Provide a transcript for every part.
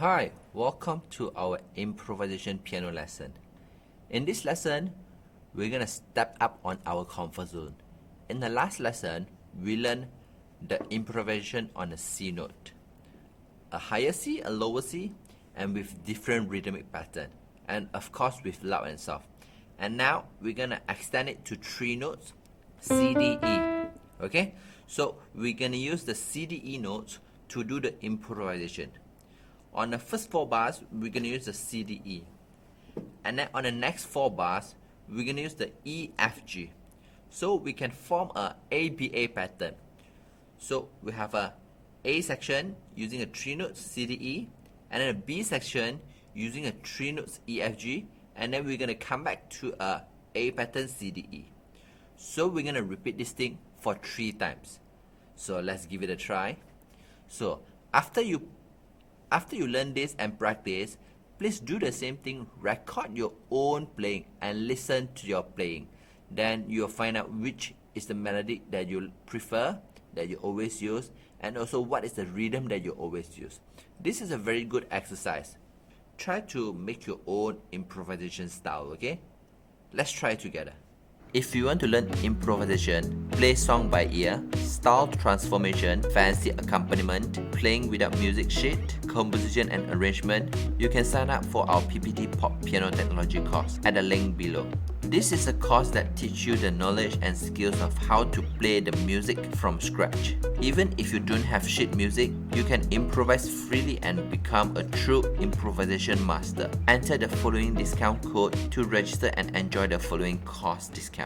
Hi, welcome to our improvisation piano lesson. In this lesson, we're going to step up on our comfort zone. In the last lesson, we learned the improvisation on a C note. A higher C, a lower C, and with different rhythmic pattern. And of course with loud and soft. And now we're going to extend it to 3 notes, C, D, E. Okay? So we're going to use the C, D, E notes to do the improvisation. On the first 4 bars, we're going to use the C, D, E. And then on the next 4 bars, we're going to use the E, F, G. So we can form a ABA pattern. So we have a A section using a 3 notes C, D, E. And then a B section using a 3 notes E, F, G. And then we're going to come back to a A pattern C, D, E. So we're going to repeat this thing for 3 times. So let's give it a try. So after you learn this and practice, please do the same thing. Record your own playing and listen to your playing. Then you'll find out which is the melody that you prefer, that you always use, and also what is the rhythm that you always use. This is a very good exercise. Try to make your own improvisation style, okay? Let's try together. If you want to learn improvisation, play song by ear, style transformation, fancy accompaniment, playing without music sheet, composition and arrangement, you can sign up for our PPT Pop Piano Technology course at the link below. This is a course that teaches you the knowledge and skills of how to play the music from scratch. Even if you don't have sheet music, you can improvise freely and become a true improvisation master. Enter the following discount code to register and enjoy the following course discount.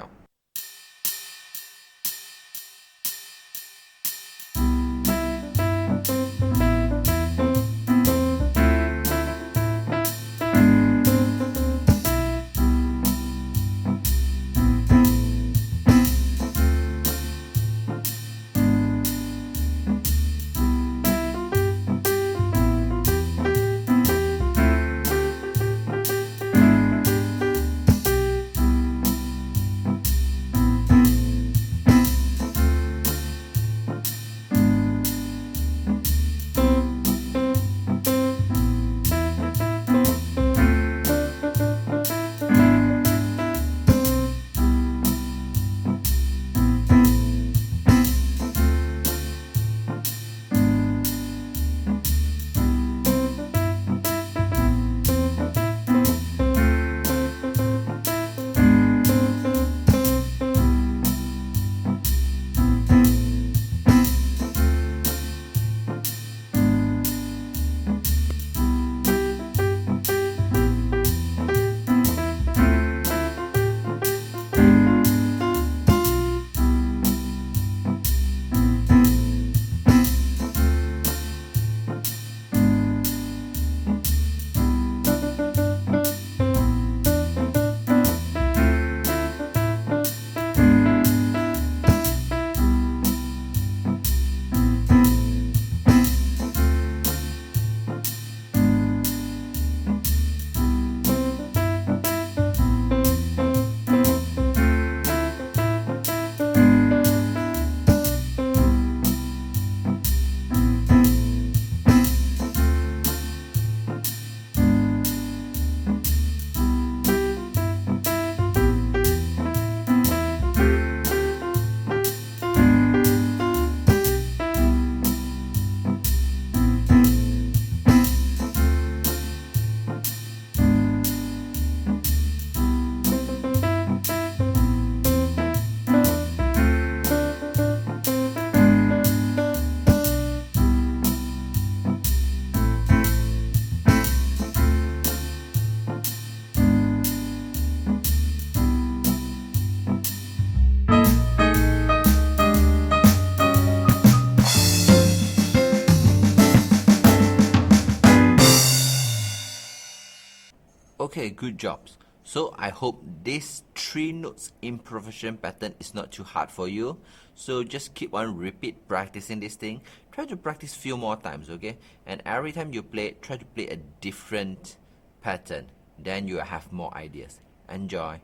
Okay, good jobs. So I hope this 3 notes improvisation pattern is not too hard for you. So just keep on repeat practicing this thing. Try to practice few more times, okay? And every time you play, try to play a different pattern. Then you will have more ideas. Enjoy.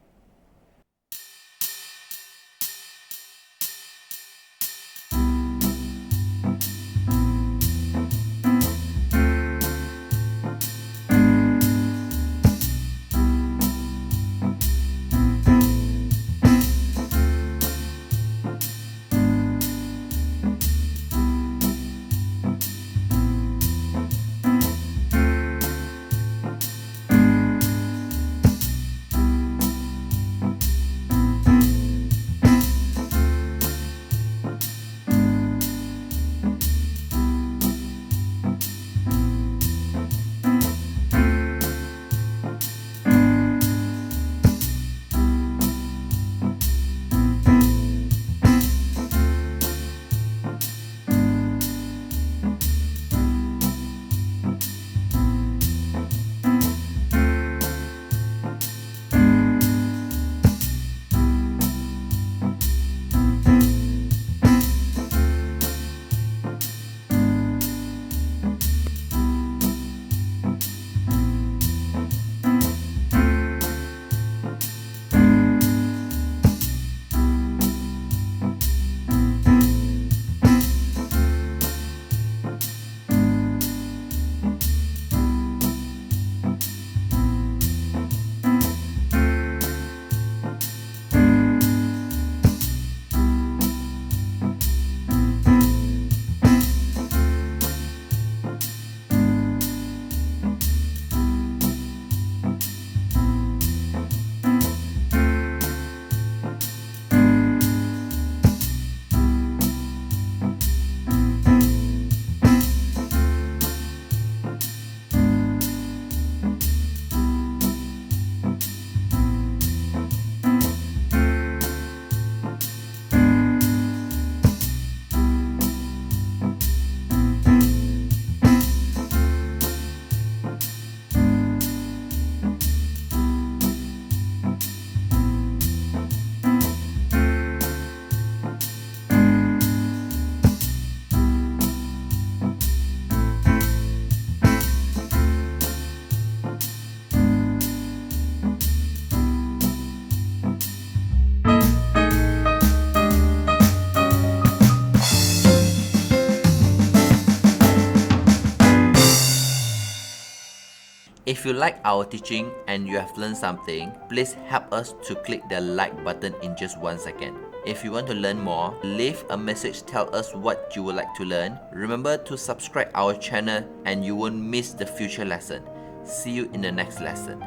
If you like our teaching and you have learned something, please help us to click the like button in just 1 second. If you want to learn more, leave a message, tell us what you would like to learn. Remember to subscribe our channel and you won't miss the future lesson. See you in the next lesson.